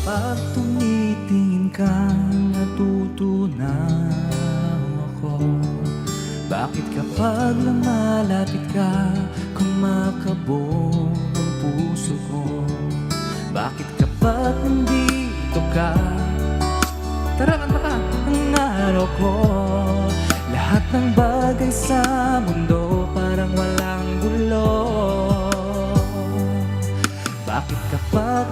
Pag tumitingin ka, natutunaw ako. Bakit kapag lumalapit ka, kumakabog ang puso ko? Bakit kapag nandito ka, tarakan ka ang araw ko? Lahat ng bagay sa mundo parang walang gulo. Bakit kapag